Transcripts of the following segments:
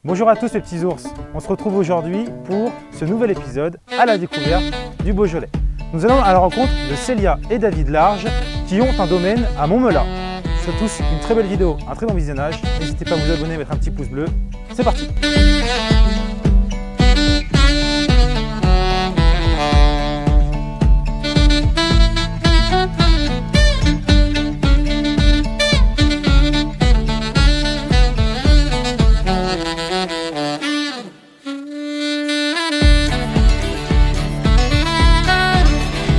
Bonjour à tous les petits ours, on se retrouve aujourd'hui pour ce nouvel épisode à la découverte du Beaujolais. Nous allons à la rencontre de Célia et David Large qui ont un domaine à Montmelin. Je vous souhaite tous une très belle vidéo, un très bon visionnage. N'hésitez pas à vous abonner et mettre un petit pouce bleu. C'est parti!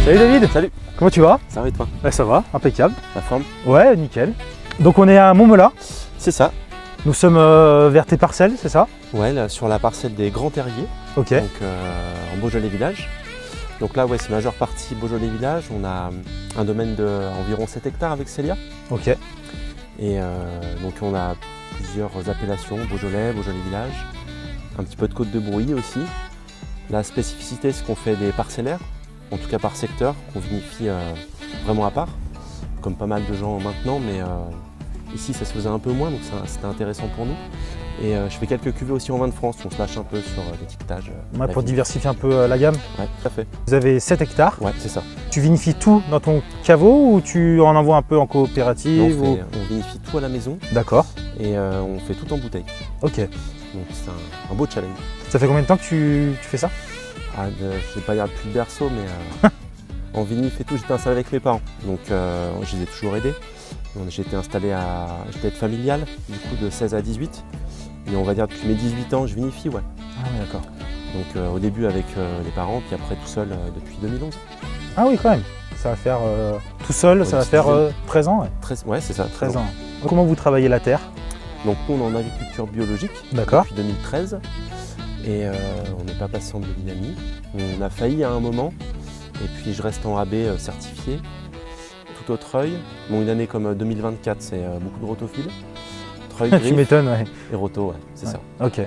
Salut David! Salut! Comment tu vas? Ça va et toi? Ça va, impeccable. La forme? Ouais, nickel. Donc on est à Montmelin. C'est ça. Nous sommes vers tes parcelles, c'est ça? Ouais, là, sur la parcelle des Grands Terriers, Ok. donc en Beaujolais Village. Donc là, ouais, c'est majeure partie Beaujolais Village. On a un domaine d'environ 7 hectares avec Célia. Ok. Et donc on a plusieurs appellations, Beaujolais, Beaujolais Village, un petit peu de Côte de Brouilly aussi. La spécificité, c'est qu'on fait des parcellaires, en tout cas par secteur, qu'on vinifie vraiment à part, comme pas mal de gens maintenant, mais ici ça se faisait un peu moins, donc c'était intéressant pour nous. Et je fais quelques cuvées aussi en vin de France, on se lâche un peu sur l'étiquetage. Ouais, pour diversifier un peu la gamme. Ouais, tout à fait. Vous avez 7 hectares. Ouais, c'est ça. Tu vinifies tout dans ton caveau ou tu en envoies un peu en coopérative? On vinifie tout à la maison. D'accord. Et on fait tout en bouteille. Ok. Donc c'est un beau challenge. Ça fait combien de temps que tu fais ça? Je ne vais pas dire depuis le berceau, mais en vinif et tout, j'étais installé avec mes parents. Donc je les ai toujours aidés. J'étais installé j'étais familial, du coup de 16 à 18. Et on va dire depuis mes 18 ans, je vinifie, ouais. Ah oui, d'accord. Donc au début avec les parents, puis après tout seul depuis 2011. Ah oui, quand même. Ça va faire tout seul, Ouais, ça va faire 13 ans. Ouais, 13, ouais, c'est ça. 13 ans. Comment vous travaillez la terre? Donc nous, on est en agriculture biologique D'accord. depuis 2013. Et on n'est pas passé en biodynamie. On a failli à un moment. Et puis je reste en AB certifié. Tout autre œil. Bon, une année comme 2024, c'est beaucoup de rotophiles. Treuil, Tu griffe m'étonnes, ouais. et roto, ouais, c'est ça. Ok.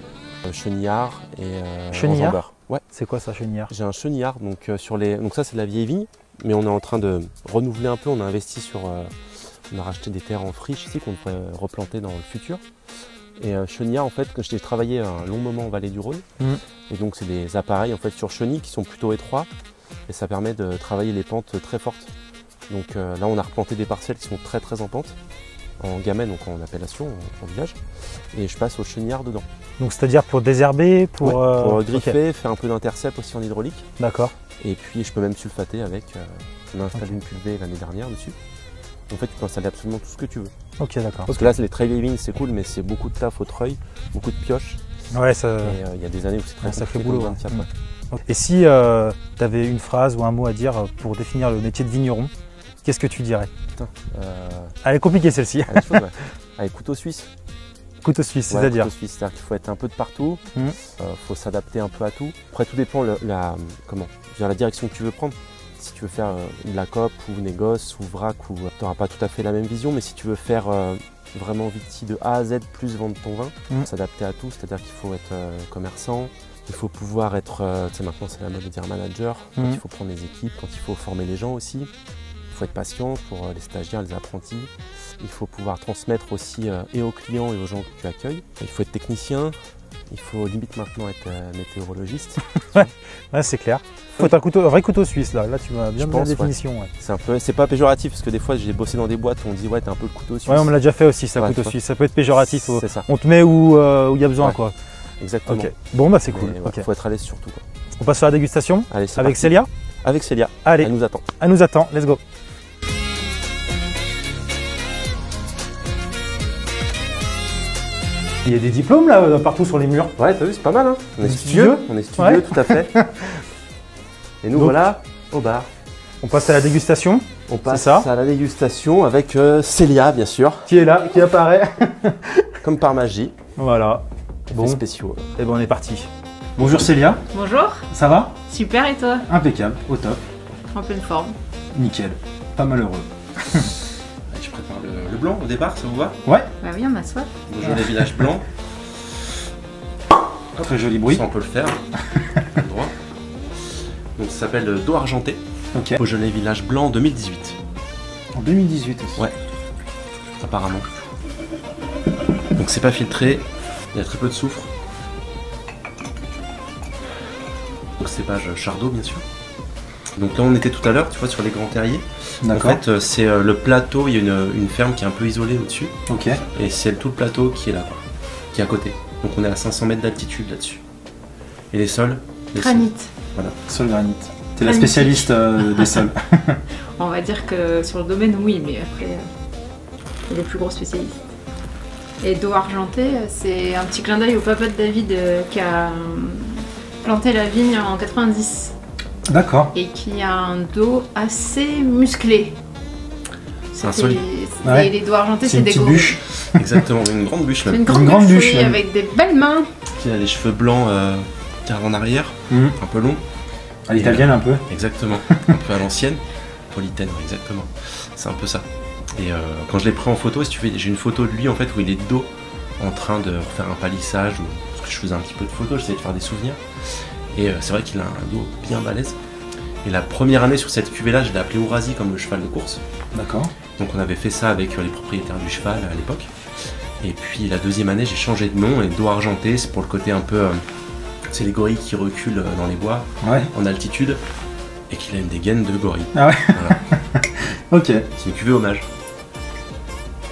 Chenillard et Chenillard? enjambeur. Ouais. C'est quoi ça, chenillard? J'ai un chenillard, donc donc ça c'est de la vieille vigne, mais on est en train de renouveler un peu. On a investi on a racheté des terres en friche ici qu'on pourrait replanter dans le futur. Et chenillard, en fait, j'ai travaillé un long moment en vallée du Rhône. Et donc c'est des appareils en fait sur chenilles qui sont plutôt étroits et ça permet de travailler les pentes très fortes. Donc là on a replanté des parcelles qui sont très en pente, en gamène, donc en appellation, en village, et je passe au chenillard dedans. Donc c'est-à-dire pour désherber, pour, pour griffer, okay. faire un peu d'intercept aussi en hydraulique. D'accord. Et puis je peux même sulfater avec, on a installé une cuvée l'année dernière dessus. En fait tu peux installer absolument tout ce que tu veux. Ok, d'accord. Parce que là c'est les très vieilles vignes, c'est cool, mais c'est beaucoup de taf au treuil, beaucoup de pioches. Ouais, ça... Et il y a des années où c'est très sacré boulot. boulot. Et si tu avais une phrase ou un mot à dire pour définir le métier de vigneron, qu'est-ce que tu dirais? Putain, elle est compliquée celle-ci. Avec couteau suisse. Couteau suisse, c'est-à-dire? Couteau suisse, c'est-à-dire qu'il faut être un peu de partout, faut s'adapter un peu à tout. Après tout dépend la direction que tu veux prendre. Si tu veux faire de la COP ou négoce ou vrac, tu n'auras pas tout à fait la même vision, mais si tu veux faire vraiment viti de A à Z plus vendre ton vin, s'adapter à tout, c'est-à-dire qu'il faut être commerçant, il faut pouvoir être, tu sais maintenant c'est la mode de dire manager, quand il faut prendre les équipes, quand il faut former les gens aussi, il faut être patient pour les stagiaires, les apprentis, il faut pouvoir transmettre aussi et aux clients et aux gens que tu accueilles, il faut être technicien, il faut limite maintenant être météorologiste. Ouais, c'est clair. Il faut un vrai couteau suisse là tu m'as bien donné la définition. Ouais. C'est pas péjoratif parce que des fois j'ai bossé dans des boîtes où on dit ouais t'es un peu le couteau suisse. Ouais, on me l'a déjà fait aussi ça, couteau suisse, ça peut être péjoratif. C'est ça. On te met où il y a besoin quoi. Exactement. Okay. Bon bah c'est cool. Il faut être à l'aise surtout quoi. On passe sur la dégustation. Allez, avec Célia. Avec Célia. Allez. Elle nous attend. Elle nous attend, let's go. Il y a des diplômes là partout sur les murs. Ouais, t'as vu, c'est pas mal hein. On est studieux. On est studieux, ouais. Tout à fait. Et nous donc, voilà au bar. On passe à la dégustation. On passe à la dégustation avec Célia bien sûr. Qui est là, qui apparaît. Comme par magie. Voilà. Bon. Spéciaux. Et bon on est parti. Bonjour Célia. Bonjour. Ça va? Super et toi? Impeccable, au top. En pleine forme. Nickel, pas malheureux. Je prépare le blanc au départ, ça vous va? Ouais. Bah oui, on a soif. Beaujolais Village blanc. Très joli bruit. Ça on peut le faire. Droit. Donc ça s'appelle Dos Argenté. Ok. Beaujolais Village blanc 2018. En 2018 aussi. Ouais. Apparemment. Donc c'est pas filtré, il y a très peu de soufre. donc cépage Chardot bien sûr. Donc là on était tout à l'heure, tu vois, sur les grands terriers. En D'accord. fait c'est le plateau, il y a une ferme qui est un peu isolée au-dessus. Ok. Et c'est tout le plateau qui est là, quoi, qui est à côté. Donc on est à 500 mètres d'altitude là-dessus. Et les sols Granit. Voilà. Sol granit. T'es la Granit. spécialiste des sols. On va dire que sur le domaine, oui, mais après, il est le plus gros spécialiste. Et dos argenté, c'est un petit clin d'œil au papa de David qui a planté la vigne en 90 D'accord. et qui a un dos assez musclé. C'est insolite. Ouais. Les dos argentés, C'est c'est une des petite gros. bûche. Exactement, une grande bûche C'est même. une grande, grande bûche, bûche, oui, même. avec des belles mains. Qui a les cheveux blancs car en arrière, Mhm. un peu longs. À l'italienne un peu. Exactement, un peu à l'ancienne. Politaine, exactement. C'est un peu ça. Et quand je l'ai pris en photo, si tu veux, j'ai une photo de lui en fait où il est de dos en train de refaire un palissage, parce que je faisais un petit peu de photos, j'essayais de faire des souvenirs. Et c'est vrai qu'il a un dos bien balèze. Et la première année sur cette cuvée là, je l'ai appelé Ourasi comme le cheval de course. D'accord. Donc on avait fait ça avec les propriétaires du cheval à l'époque. Et puis la deuxième année, j'ai changé de nom et dos argenté, c'est pour le côté un peu... c'est les gorilles qui reculent dans les bois Ouais. en altitude et qu'il a une dégaine de gorille. Ah ouais. Voilà. Ok. C'est une cuvée hommage.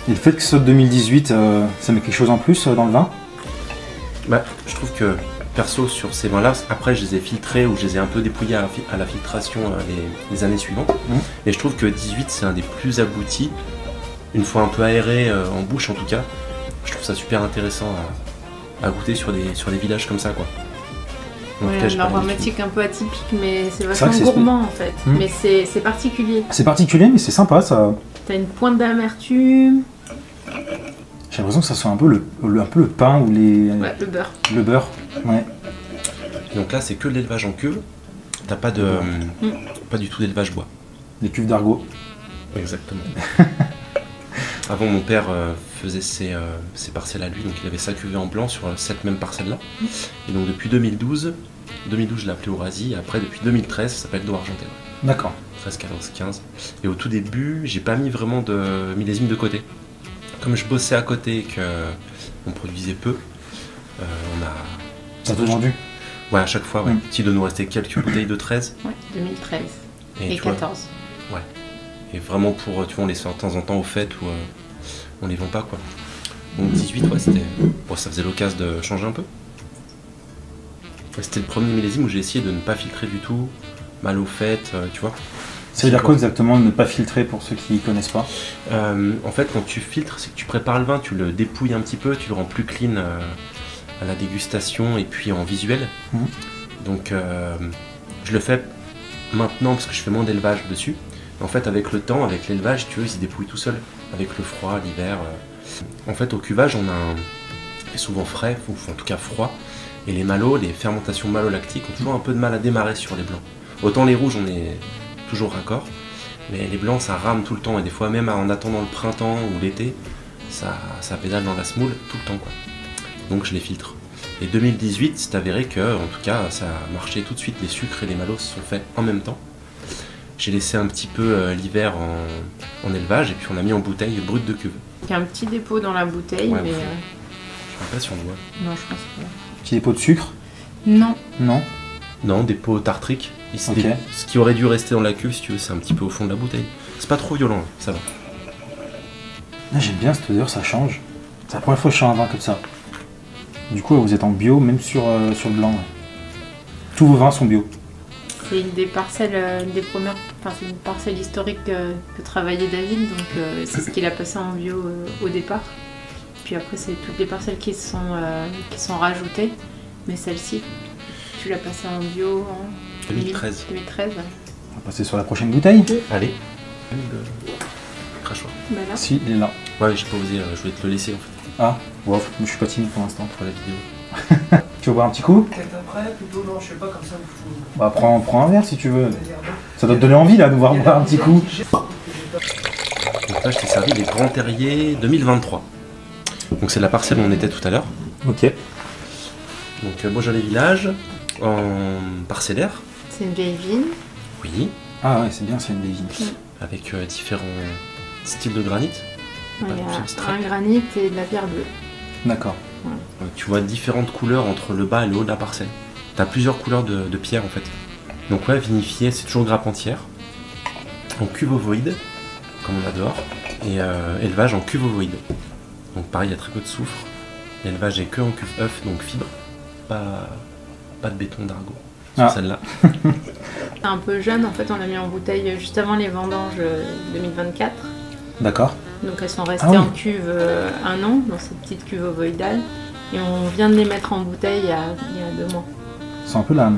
Et le fait que ce soit 2018, ça met quelque chose en plus dans le vin? Bah, je trouve que perso sur ces vins là, après je les ai filtrés ou je les ai un peu dépouillés à la filtration les années suivantes. Mhm. Et je trouve que 18 c'est un des plus aboutis, une fois un peu aéré en bouche en tout cas. Je trouve ça super intéressant à goûter sur des villages comme ça quoi. En tout Ouais, cas, j'ai une pas l'habitude. aromatique un peu atypique, mais c'est vrai vachement que c'est gourmand en fait. Mm. Mais c'est particulier. C'est particulier, mais c'est sympa ça. T'as une pointe d'amertume. J'ai l'impression que ça soit un peu le pain ou Ouais, le beurre. le beurre. Ouais. Donc là c'est que de l'élevage en cuve. T'as pas pas du tout d'élevage bois. Des cuves d'argot. Exactement. Avant, mon père faisait ses parcelles à lui, donc il avait sa cuvée en blanc sur cette même parcelle-là. Et donc depuis 2012 je l'ai appelé Ourasi, et après depuis 2013, ça s'appelle dos argenté. D'accord. 13, 14, 15. Et au tout début, j'ai pas mis vraiment de millésime de côté. Comme je bossais à côté et qu'on produisait peu, on a... T'as tout vendu? Ouais, à chaque fois, ouais. Mm. Il doit nous rester quelques bouteilles de 13. Ouais, 2013 et tu vois, 14. et vraiment pour, tu vois, on les sort de temps en temps aux fêtes où on les vend pas quoi. Donc 18, ouais, c'était... Bon, ça faisait l'occasion de changer un peu. C'était le premier millésime où j'ai essayé de ne pas filtrer du tout, mal aux fêtes, tu vois. Ça veut dire quoi exactement ne pas filtrer pour ceux qui connaissent pas? En fait, quand tu filtres, c'est que tu prépares le vin, tu le dépouilles un petit peu, tu le rends plus clean à la dégustation et puis en visuel. Mhm. Donc je le fais maintenant parce que je fais moins d'élevage dessus. En fait, avec le temps, avec l'élevage, tu vois, il se dépouille tout seul. Avec le froid, l'hiver. En fait, au cuvage, on a il est souvent frais, ou en tout cas froid. Et les malots, les fermentations malolactiques ont toujours un peu de mal à démarrer sur les blancs. Autant les rouges, on est toujours raccord. Mais les blancs, ça rame tout le temps. Et des fois, même en attendant le printemps ou l'été, ça pédale dans la semoule tout le temps, quoi. Donc je les filtre. Et 2018, c'est avéré que, en tout cas, ça a marché tout de suite. Les sucres et les malots se sont faits en même temps. J'ai laissé un petit peu l'hiver en élevage et puis on a mis en bouteille brute de cuve. Il y a un petit dépôt dans la bouteille, Ouais, mais. Je sais pas si on voit. Non, je pense pas. Petit dépôt de sucre? Non. Non. Non, des pots tartriques. Ok. Ce qui aurait dû rester dans la cuve, si tu veux, c'est un petit peu au fond de la bouteille. C'est pas trop violent, ça va. Ah, j'aime bien cette odeur, ça change. C'est la première fois que je sens un vin comme ça. Du coup, vous êtes en bio, même sur le blanc. Ouais. Tous vos vins sont bio. C'est une des parcelles, une des premières. Enfin, c'est une parcelle historique que travaillait David, donc c'est ce qu'il a passé en bio au départ. Puis après, c'est toutes les parcelles qui sont rajoutées, mais celle-ci, tu l'as passée en bio en 2013. 2013, ouais. On va passer sur la prochaine bouteille. Allez. Le crachoir. Bah là. Si, il est là. Ouais, j'ai pas osé, je voulais te le laisser en fait, Ah, wow, je suis pas timide pour l'instant. pour la vidéo. Tu veux boire un petit coup? Peut-être après, plutôt non, je sais pas comme ça. Bah, prends un verre si tu veux. Ça doit te donner envie là de voir boire un petit coup. Donc là, je t'ai servi les Grands Terriers 2023. Donc c'est la parcelle où on était tout à l'heure. Ok. Donc Beaujolais Village, en parcellaire, C'est une vieille vigne. oui, Ah ouais, c'est bien, c'est une vieille vigne. avec différents styles de granit. Il y plusieurs a strates. un granit et de la pierre bleue. D'accord. Tu vois différentes couleurs entre le bas et le haut de la parcelle. tu as plusieurs couleurs de pierre en fait. Donc ouais, vinifié, c'est toujours grappe entière, en cuve ovoïde, comme on a dehors, et élevage en cuve ovoïde. Donc pareil, il y a très peu de soufre. L'élevage est que en cuve œuf, donc fibre, pas de béton d'argot sur celle-là. Un peu jeune, en fait, on a mis en bouteille juste avant les vendanges 2024. D'accord. Donc elles sont restées en cuve 1 an, dans cette petite cuve ovoïdale. Et on vient de les mettre en bouteille il y a 2 mois. C'est un peu la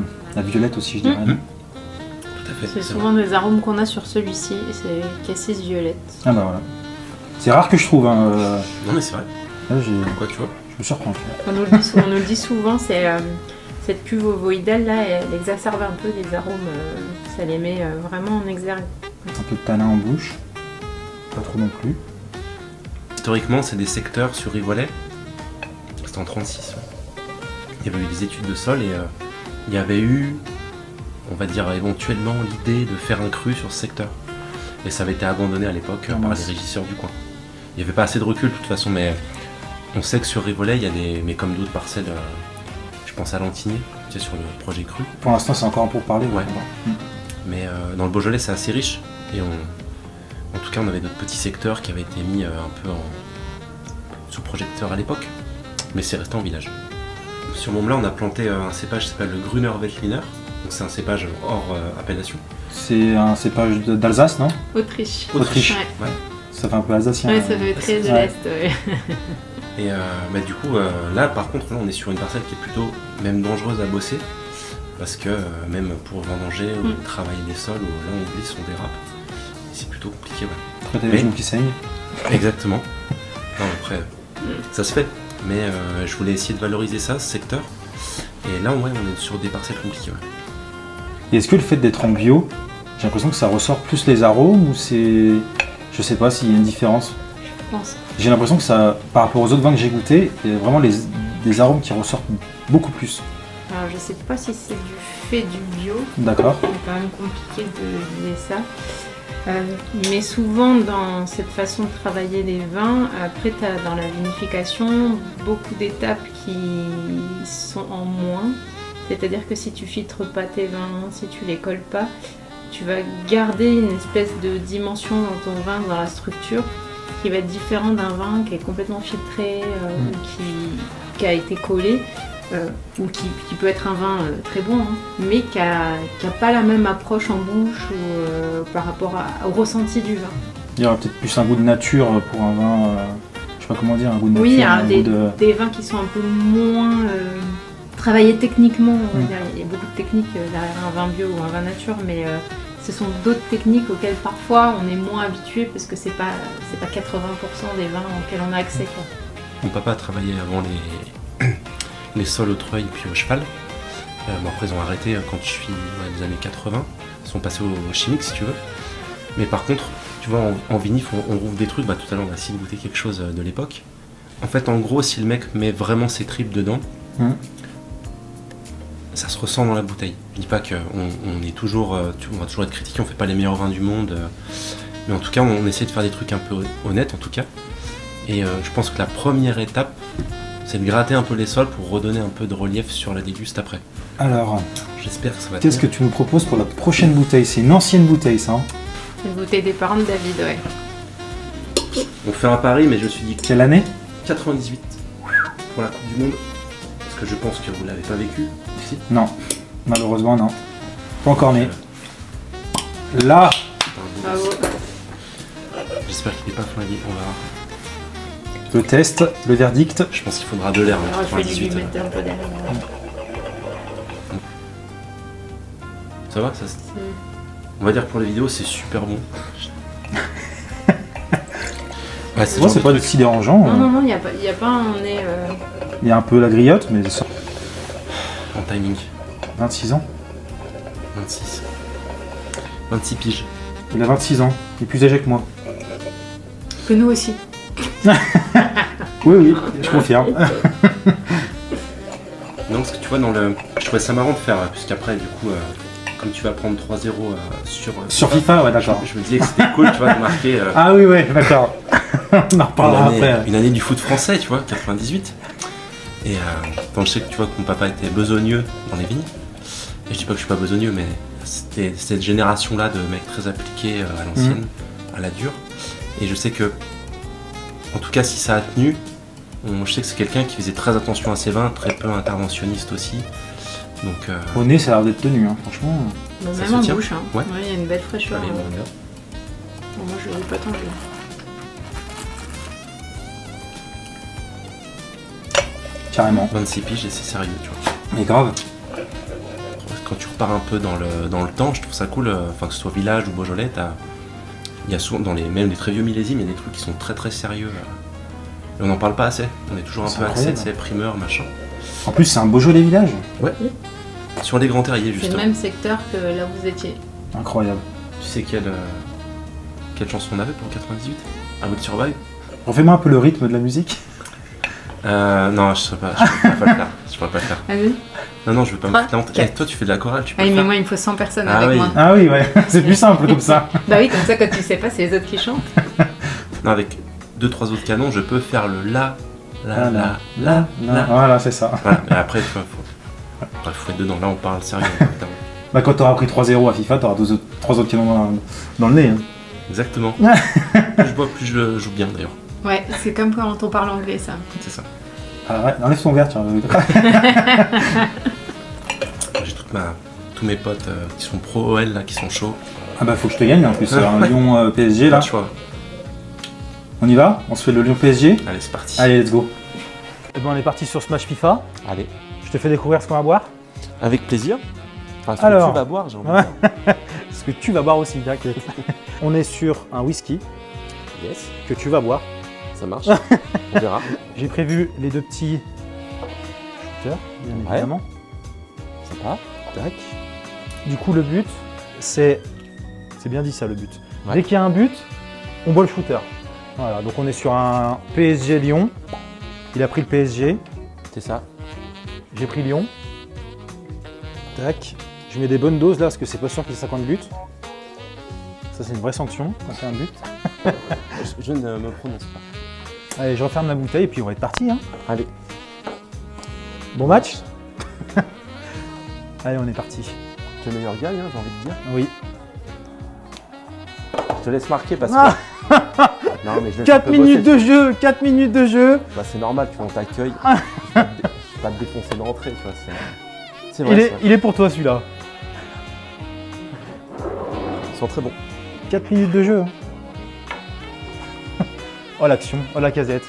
violette aussi, je dirais. Tout à fait. C'est souvent des arômes qu'on a sur celui-ci, c'est cassis violette. Ah bah voilà. C'est rare que je trouve. Hein, Non mais c'est vrai. Là, Quoi tu vois? je me surprends. On nous le dit souvent, c'est cette cuve ovoïdale là, elle exacerbe un peu les arômes, ça les met vraiment en exergue. Un peu de tanin en bouche. Pas trop non plus. Historiquement, c'est des secteurs sur Rivolet. C'était en 36. Il y avait eu des études de sol et il y avait eu, on va dire éventuellement, l'idée de faire un cru sur ce secteur. Et ça avait été abandonné à l'époque par les régisseurs du coin. Il n'y avait pas assez de recul de toute façon, mais on sait que sur Rivolet, il y a des, mais comme d'autres parcelles, je pense à Lantigné, tu sais, sur le projet cru. Pour l'instant, c'est encore pour parler. Ouais. Mais dans le Beaujolais, c'est assez riche. Et en tout cas, on avait d'autres petits secteurs qui avaient été mis un peu sous projecteur à l'époque. Mais c'est resté en village. Sur Montblanc, on a planté un cépage qui s'appelle le Grüner Veltliner. Donc c'est un cépage hors appellation. C'est un cépage d'Alsace, non? Autriche. Autriche. Ouais. Ouais. Ça fait un peu alsacien. Ouais, ça fait très de l'Est. Ouais. Et bah, du coup, là par contre, là, on est sur une parcelle qui est plutôt même dangereuse à bosser. Parce que même pour vendanger ou travailler les sols, là on glisse, on dérape. C'est plutôt compliqué. Ouais. Après, t'as les genoux qui saignent. Exactement. Non, après, ça se fait. Mais je voulais essayer de valoriser ça, ce secteur. Et là, ouais, on est sur des parcelles compliquées. Ouais. Et est-ce que le fait d'être en bio, j'ai l'impression que ça ressort plus les arômes ou c'est... Je sais pas s'il y a une différence. Je pense. J'ai l'impression que ça, par rapport aux autres vins que j'ai goûtés, il y a vraiment des arômes qui ressortent beaucoup plus. Alors je sais pas si c'est du fait du bio. D'accord. C'est quand même compliqué de dire ça. Mais souvent dans cette façon de travailler les vins, après tu as dans la vinification beaucoup d'étapes qui sont en moins. C'est-à-dire que si tu filtres pas tes vins, si tu les colles pas, tu vas garder une espèce de dimension dans ton vin, dans la structure, qui va être différent d'un vin qui est complètement filtré ou qui a été collé. Ou qui peut être un vin très bon, hein, mais qui a pas la même approche en bouche ou par rapport au ressenti du vin. Il y aura peut-être plus un goût de nature pour un vin, je sais pas comment dire, un goût de nature. Oui, il y a des vins qui sont un peu moins travaillés techniquement, on va dire. Il y a beaucoup de techniques derrière un vin bio ou un vin nature, mais ce sont d'autres techniques auxquelles parfois on est moins habitué parce que c'est pas 80% des vins auxquels on a accès, quoi. Mon papa travaillait avant les sols au treuil puis au cheval. Bon, après ils ont arrêté quand je suis des années 80. Ils sont passés au chimique si tu veux. Mais par contre, tu vois, en vinif, on rouvre des trucs. Bah, tout à l'heure, on va essayer de goûter quelque chose de l'époque. En fait, en gros, si le mec met vraiment ses tripes dedans, ça se ressent dans la bouteille. Je dis pas qu'on est toujours, on va toujours être critiqué, on fait pas les meilleurs vins du monde. Mais en tout cas, on essaie de faire des trucs un peu honnêtes en tout cas. Et je pense que la première étape, c'est de gratter un peu les sols pour redonner un peu de relief sur la déguste après. Alors, j'espère que ça va qu'est-ce que tu nous proposes pour la prochaine bouteille? C'est une ancienne bouteille, ça, hein? C'est une bouteille des parents de David, ouais. On fait un pari, mais je me suis dit quelle année? 98 pour la Coupe du Monde. Parce que je pense que vous l'avez pas vécu ici. Non, malheureusement non. Pas encore né. Là. Bravo. J'espère qu'il n'est pas flingué, on va voir. Le test, le verdict. Je pense qu'il faudra de l'air. Alors je vais lui mettre un peu derrière. Ça va ça, on va dire que pour les vidéos c'est super bon. Ouais, c'est pas si dérangeant. Non, il n'y a pas un nez. Il y a un peu la griotte, mais ça... En timing. 26 ans. 26. 26 piges. Il a 26 ans. Il est plus âgé que moi. Que nous aussi. Oui, je confirme. Non, parce que tu vois, je trouvais ça marrant de faire, puisqu'après, du coup, comme tu vas prendre 3-0 sur FIFA, ouais, d'accord. Je me disais que c'était cool, tu vois, de marquer. Ah oui, ouais, d'accord. On en reparlera après. Une année du foot français, tu vois, 98. Et quand je sais que tu vois que mon papa était besogneux dans les vignes, et je dis pas que je suis pas besogneux, mais c'était cette génération-là de mecs très appliqués à l'ancienne, à la dure. Et je sais que, en tout cas, si ça a tenu, je sais que c'est quelqu'un qui faisait très attention à ses vins, très peu interventionniste aussi. Donc, Au nez, ça a l'air d'être tenu, hein, franchement. Bon, Ça même se en tient. bouche, hein. Ouais. Il y a une belle fraîcheur. allez, Bon, on regarde. moi, je n'ai pas tant vu. Carrément. 26 piges et c'est sérieux, tu vois. Mais grave. Quand tu repars un peu dans le temps, je trouve ça cool, enfin que ce soit village ou Beaujolais, il y a souvent, même des très vieux millésimes, il y a des trucs qui sont très très sérieux. Et on n'en parle pas assez, on est toujours un C'est peu axé, incroyable. c'est primeur, machin. En plus, c'est un Beaujolais village. Ouais. Sur les grands terriers, C'est le justement. même secteur que là où vous étiez. Incroyable. Tu sais quelle chanson on avait pour 98? I Will Survive? Refais-moi un peu le rythme de la musique. Non, je pourrais pas le faire. Je pourrais pas le faire. Vas-y. Non, je veux pas me Trois, foutre la honte. quatre. Toi, tu fais de la chorale, tu peux Ah oui, le mais faire. moi, il me faut 100 personnes Ah avec oui. moi. Ah oui, ouais. C'est plus simple comme ça. Bah oui, comme ça, quand tu sais pas, c'est les autres qui chantent. Non, avec 2-3 autres canons, je peux faire le la. Voilà, c'est ça. Voilà, mais après, faut être dedans. Là, on parle sérieux. Bah, quand t'auras pris 3-0 à FIFA, t'auras 3 autres canons dans le nez. Hein. Exactement. Plus je bois, plus je joue bien d'ailleurs. Ouais, c'est comme quand on parle anglais, ça. C'est ça. Ah ouais, enlève ton verre, tiens. J'ai tous mes potes qui sont pro OL là, qui sont chauds. Ah bah, faut que je te gagne en plus. Un Lyon PSG Pas là. de choix. On y va? On se fait le Lyon PSG? Allez, c'est parti. Allez, let's go. Et ben, on est parti sur Smash FIFA. Allez. Je te fais découvrir ce qu'on va boire. Avec plaisir. Enfin, ce Alors. que tu vas boire, j'ai envie Ouais. de dire. Ce que tu vas boire aussi, t'inquiète. On est sur un whisky Yes, que tu vas boire. ça marche. On verra. J'ai prévu les deux petits shooters, bien Ouais. évidemment. Sympa. Tac. Du coup, le but, c'est bien dit ça, le but. Ouais. Dès qu'il y a un but, on boit le shooter. Voilà, donc on est sur un PSG Lyon. Il a pris le PSG, C'est ça. j'ai pris Lyon. Tac. Je mets des bonnes doses là, parce que c'est pas sûr qu'il y ait 50 buts. Ça, c'est une vraie sanction quand il y a un but. Je ne me prononce pas. Allez, je referme la bouteille et puis on va être parti. Hein. Allez. Bon match. Allez, on est parti. Tu es meilleur gagne, hein, j'ai envie de dire. Oui. Je te laisse marquer parce que. Ah, Non, mais je laisse 4 un peu minutes bosser. de jeu, 4 minutes de jeu. Bah, c'est normal, tu vois, on t'accueille. Ah. Je vais pas te défoncer d'entrée, tu vois. C'est vrai, c'est vrai. Il est pour toi celui-là. Ils sont très bons. 4 minutes de jeu. Oh l'action, oh la casette.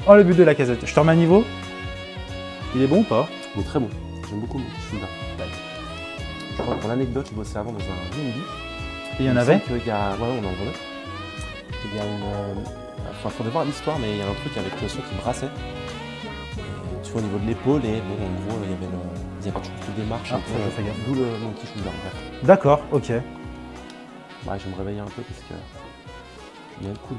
Oh le but de la casette. Je te remets à niveau. Il est bon ou pas? Il est très bon. J'aime beaucoup celui-là. Je crois que pour l'anecdote, je bossais avant dans un B&B. Et il y en avait? Ouais, on en vendait. Il y a une. Enfin, faudrait voir l'histoire, mais il y a un truc avec le son qui brassait. Et, tu vois, au niveau de l'épaule, et bon, en gros, il y avait toujours cette démarche Ah, un peu. ça, je fais gaffe. D'où mon petit shoulder. Bref. D'accord, ok. Ouais, je vais me réveiller un peu parce que. Il y a le coup.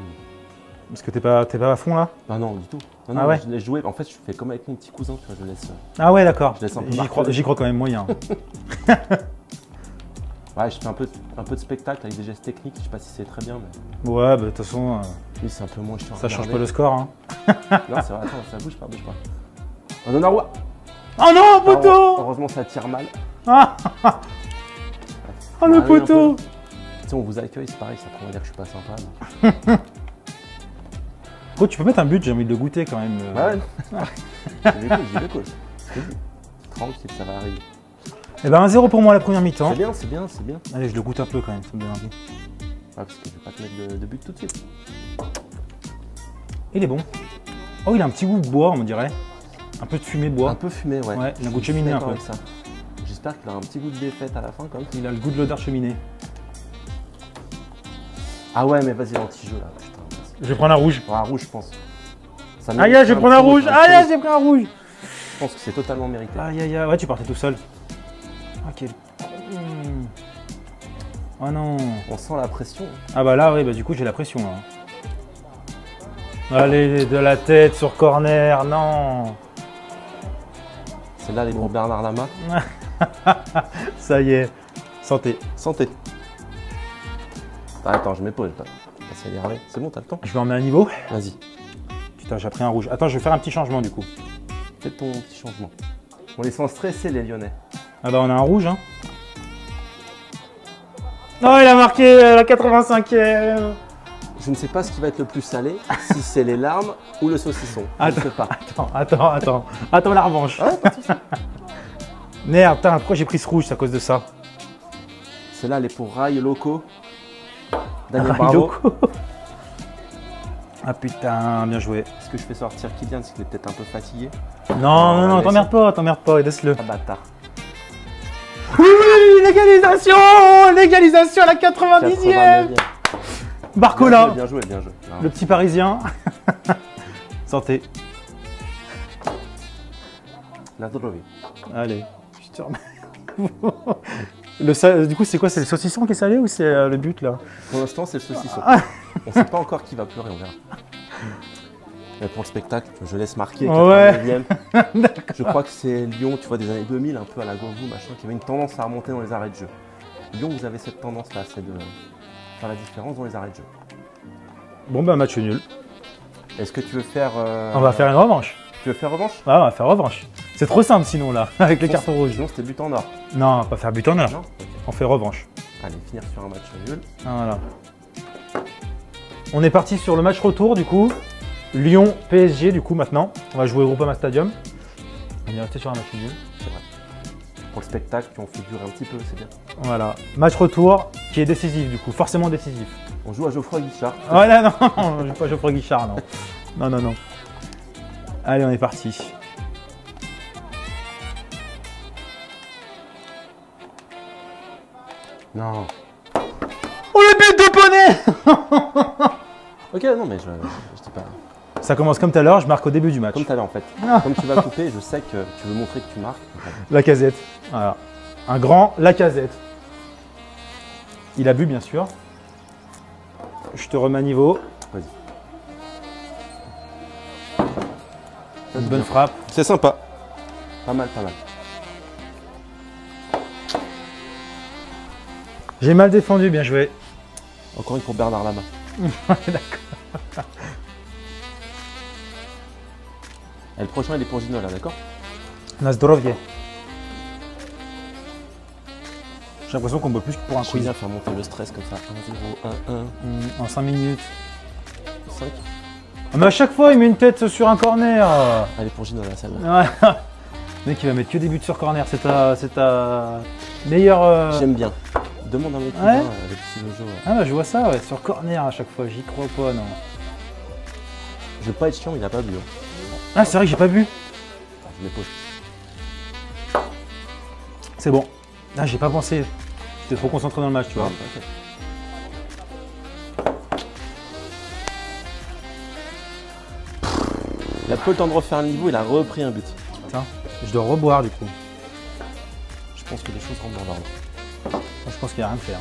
Parce que t'es pas à fond là? Non, non, du tout. Non, Ah non, ouais. je laisse jouer. En fait, je fais comme avec mon petit cousin, tu vois, je laisse. Ah ouais, d'accord. Je laisse un peu J'y crois quand même moyen. Ouais, je fais un peu de spectacle avec des gestes techniques. Je sais pas si c'est très bien, mais. Ouais, bah de toute façon, Lui, c'est un peu moins chiant. à ça change pas regarder. le score. Hein. Non, c'est vrai, attends, ça bouge pas, bouge pas. On en a roi. Oh non, poteau! Heureusement, ça tire mal. Ah, oh le Ah oui, un poteau! Tu sais, on vous accueille, c'est pareil, ça pourrait dire que je suis pas sympa. donc. Oh, tu peux mettre un but, j'ai envie de le goûter quand même. Ouais, j'y vais cool. Tranquille, ça va arriver. Eh ben 1-0 pour moi la première mi-temps. C'est bien, c'est bien, c'est bien. Ouais, Allez, je le goûte un peu quand même, ça me donne envie. parce que je vais pas te mettre de but tout de suite. Il est bon. Oh, il a un petit goût de bois, on dirait. Un peu de fumée de bois. Un peu fumé, ouais. Ouais, il a un goût de Je suis cheminée un d'accord peu. avec ça. J'espère qu'il a un petit goût de défaite à la fin quand même. Il a le goût de l'odeur cheminée. Ah ouais, mais vas-y, l'anti-jeu là, putain. Je vais prendre un rouge. Ouais, un rouge, je pense. Ça Aïe, mérite aïe, je vais prendre un petit rouge. Aïe, aïe, j'ai pris un rouge. Je pense que c'est totalement mérité. Aïe, aïe, aïe. Ouais, tu partais tout seul. Ok. Oh non. On sent la pression. Ah bah là, oui, bah du coup, j'ai la pression là. Allez, de la tête sur corner, non. C'est là les gros Bernard Lama. Ça y est. Santé. Santé. Ah, attends, je m'épaule. C'est énervé. C'est bon, t'as le temps. Je vais en mettre un niveau. Vas-y. Putain, j'ai pris un rouge. Attends, je vais faire un petit changement du coup. Peut-être ton petit changement. On les sent stressés, les Lyonnais. Ah bah on a un rouge, hein. Non, il a marqué la 85e. Je ne sais pas ce qui va être le plus salé, si c'est les larmes ou le saucisson. Je ne sais pas. Attends la revanche. Ah, pas de souci. Merde, putain, pourquoi j'ai pris ce rouge? C'est à cause de ça. Celle-là, elle est pour Rai Loco. Daniel Rai Bravo. Loco. Ah putain, bien joué. Est-ce que je fais sortir Kylian parce qu'il est peut-être un peu fatigué? Non, t'emmerde pas, laisse-le. Ah bâtard. Oui, légalisation à la 90e. 89e. Barcola, Bien joué, bien joué. le petit parisien. Santé. La Drovi. Allez, je te remets. Du coup, c'est quoi? C'est le saucisson qui est salé ou c'est le but là? Pour l'instant, c'est le saucisson. Ah. On ne sait pas encore qui va pleurer, on verra. Mais pour le spectacle, je laisse marquer. Ouais. 89e. Je crois que c'est Lyon, tu vois, des années 2000, un peu à la Govou, machin, qui avait une tendance à remonter dans les arrêts de jeu. Lyon, vous avez cette tendance-là, c'est de faire la différence dans les arrêts de jeu. Bon, bah, match nul. Est-ce que tu veux faire. On va faire une revanche. Tu veux faire revanche? Ah, on va faire revanche. C'est trop simple sinon là, avec les cartons rouges. Sinon, c'était but en or. Non, on va pas faire but en or. Non. Ok. On fait revanche. Allez, finir sur un match nul. Ah, voilà. On est parti sur le match retour du coup. Lyon-PSG du coup maintenant. On va jouer au Groupama Stadium. On est resté sur un match nul. C'est vrai. Pour le spectacle, puis on fait durer un petit peu, c'est bien. Voilà. Match retour qui est décisif du coup, forcément décisif. On joue à Geoffroy Guichard. Ah là, non, je joue pas Geoffroy Guichard, non. Non. Allez, on est parti. Non. Oh le but de Poney. Ok, non, mais je dis pas. Ça commence comme tout à l'heure, je marque au début du match. Comme tout à l'heure en fait. Ah. Comme tu vas couper, je sais que tu veux montrer que tu marques. Lacazette. Voilà. Un grand Lacazette. Il a bu bien sûr. Je te remets à niveau. Vas-y. Une bonne frappe. C'est sympa. Pas mal, pas mal. J'ai mal défendu, bien joué. Encore une pour Bernard Lama. D'accord. Et le prochain, il est pour Ginola, d'accord? Nazdrovie. J'ai l'impression qu'on boit plus que pour un Je quiz. viens faire monter le stress comme ça. 1-0, 1-1, En 5 minutes. 5. Ah, mais à chaque fois, il met une tête sur un corner. Allez, pour Ginola, celle-là. Ouais. Le mec, il va mettre que des buts sur corner. C'est ta meilleure. J'aime bien. Demande à mon cousin, Ouais. le petit Lojo. Ah, bah, je vois ça, ouais. Sur corner à chaque fois. J'y crois pas, non. Je veux pas être chiant, il a pas bu. Hein. Ah, c'est vrai que j'ai pas bu. Je m'épose. C'est bon. Ah, j'ai pas pensé. J'étais trop concentré dans le match, tu vois. Il a peu le temps de refaire un niveau, il a repris un but. Putain, je dois reboire du coup. Je pense que les choses rentrent dans l'ordre. Moi, je pense qu'il n'y a rien de faire.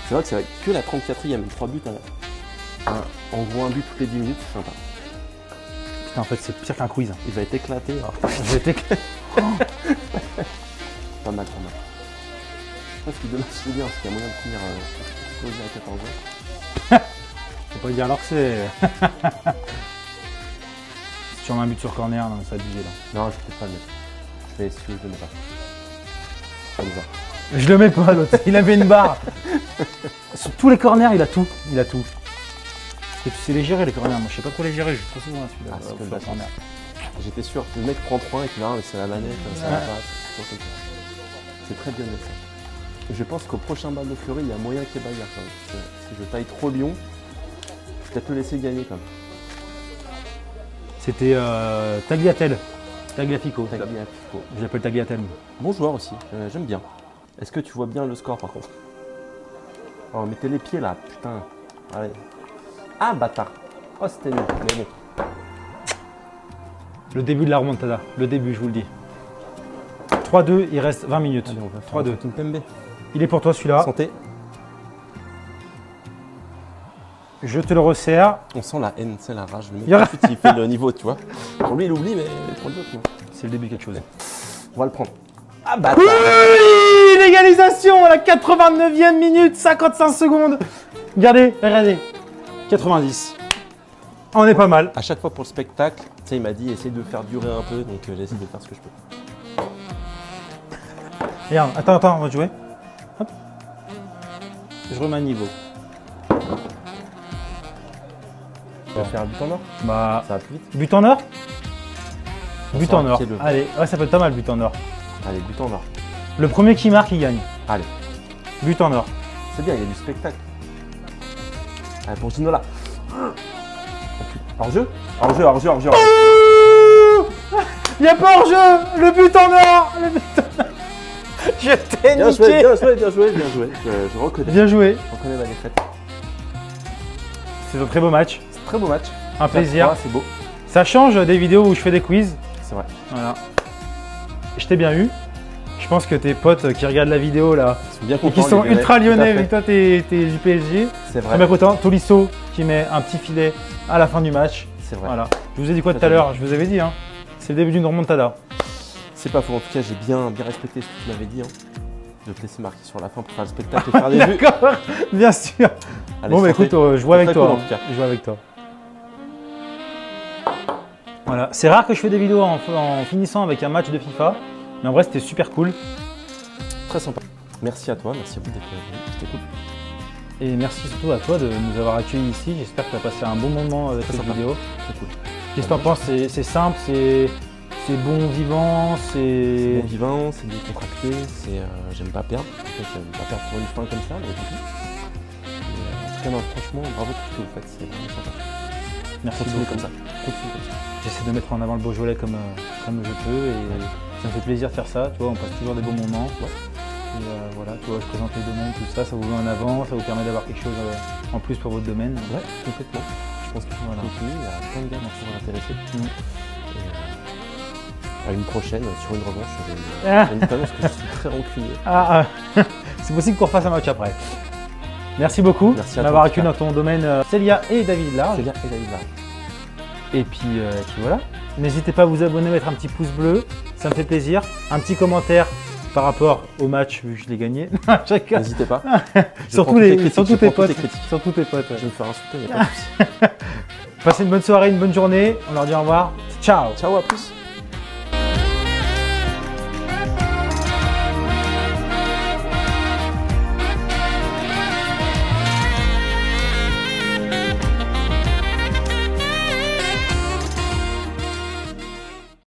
C'est vrai que c'est que la 34e, 3 buts. En gros, un but toutes les 10 minutes, c'est sympa. Putain, en fait, c'est pire qu'un quiz. Il va être éclaté. J'étais. Pas mal, pas mal. Je pense que demain, c'est bien, parce qu'il y a moyen de finir explosé à 14 ans. Faut pas dire alors que c'est. Si tu en mets un but sur corner, non, ça a abusé là. Non, je vais peut-être pas le mettre. Je vais essayer, je le mets pas. Ça me va. Je le mets pas, l'autre. Il avait une barre. Sur tous les corners, il a tout. Il a tout. Et tu sais les gérer, les corners. Moi, je sais pas trop les gérer. Je suis trop souvent là, celui-là. Ah, c'est que le sur le corner. J'étais sûr, le mec prend 3 et puis là, c'est la manette, ça va Ouais. pas. C'est très bien fait. Je pense qu'au prochain bal de Fleury, il y a moyen qu'il y ait bagarre quand même. Parce que si je taille trop Lyon, je vais peut-être le laisser gagner quand même. C'était Tagliatelle. Tagliafico. Tagliafico. Je l'appelle Tagliatelle. Bon joueur aussi, j'aime bien. Est-ce que tu vois bien le score par contre? Oh, mettez les pieds là, putain. Allez. Ah, bâtard. Oh, c'était nul, mais bon. Le début de la remontada. Le début, je vous le dis. 3-2, il reste 20 minutes. Allez, on va faire 3-2. une Pembe. Il est pour toi celui-là. Santé. Je te le resserre. On sent la haine, c'est la rage. Le mec, Il y aura- tout de suite, il fait le niveau, tu vois. Pour lui, il oublie, mais pour l'autre, non. C'est le début de quelque chose. On va le prendre. Ah, bâtard. Oui, l'égalisation à la 89e minute, 55 secondes. Regardez. 90. On est pas mal. À chaque fois pour le spectacle, sais, il m'a dit essaye de faire durer un peu, donc j'essaie de faire ce que je peux. Regarde, attends, on va jouer. Hop. Je remets un niveau. Tu vas faire un but en or? Bah, Ça va plus vite. but en or? On But saura en or. qui est le- Allez, ouais, ça peut être pas mal, but en or. Allez, but en or. Le premier qui marque, il gagne. Allez, But en or. c'est bien, il y a du spectacle. Allez, pour Ginola. Hors-jeu? Hors-jeu, hors-jeu, hors-jeu. Il n'y a pas hors-jeu. Le but en or. Le but en or. Je t'ai Bien joué, niqué. bien joué, bien joué, bien joué. Je reconnais. Bien joué. Je reconnais ma défaite. C'est un très beau match. C'est un très beau match. Un plaisir. 4-3, c'est beau. Ça change des vidéos où je fais des quiz. C'est vrai. Voilà. Je t'ai bien eu. Je pense que tes potes qui regardent la vidéo là, Ils sont bien et contents. qui sont les Lyonnais. ultra Tout à lyonnais, fait. vu que toi t'es du PSG, C'est très vrai. bien content. Tolisso qui met un petit filet à la fin du match. C'est vrai. Voilà. Je vous ai dit quoi tout Très à bien. l'heure? Je vous avais dit, hein. C'est le début d'une remontada. C'est pas faux. En tout cas, j'ai bien respecté ce que tu m'avais dit. Hein. De te laisser marquer sur la fin pour faire le spectacle et faire des vues. D'accord, bien sûr. Allez, Bon, bah santé. écoute, je joue avec très toi. cool, en hein. tout cas. Je joue avec toi. Voilà. C'est rare que je fais des vidéos en finissant avec un match de FIFA, mais en vrai, c'était super cool. Très sympa. Merci à toi, merci à vous d'être venu. C'était cool. Et merci surtout à toi de nous avoir accueillis ici. J'espère que tu as passé un bon moment avec Très cette sympa. vidéo. Très cool. Qu'est-ce que tu en penses? C'est simple, c'est bon vivant, C'est c'est. bon vivant, c'est décontracté, c'est j'aime pas perdre. En fait, j'aime pas perdre pour une fin comme ça, mais du tout. En tout cas, non, franchement, bravo pour ce que vous faites, c'est vraiment sympa. Merci Continuez beaucoup. comme ça. Continuez comme ça. J'essaie de mettre en avant le Beaujolais comme je peux et ça me fait plaisir de faire ça. Tu vois, on passe toujours des bons moments. Ouais. Et voilà, tu vois, je présente les domaines, tout ça, ça vous met en avant, ça vous permet d'avoir quelque chose en plus pour votre domaine. Ouais, complètement. Je pense qu'il faut Voilà. continuer, il y a plein de gars qui sont intéressés. Mm. Et, à une prochaine, sur une revanche, Ah. j'ai une annonce que je suis très rancunier. C'est possible qu'on refasse un match après. Merci beaucoup Merci à de m'avoir toi, accueilli dans ton domaine, Célia et David Large. C'est bien, et David là. Et puis voilà. N'hésitez pas à vous abonner, mettre un petit pouce bleu, ça me fait plaisir. Un petit commentaire par rapport au match vu que je l'ai gagné. Chacun. N'hésitez pas. Surtout prends toutes les les, critiques, surtout je tes prends toutes potes. les critiques. Surtout tes potes. Je vais me faire insulter, il n'y a pas de souci. Passez une bonne soirée, une bonne journée. On leur dit au revoir. Ciao. Ciao, à plus.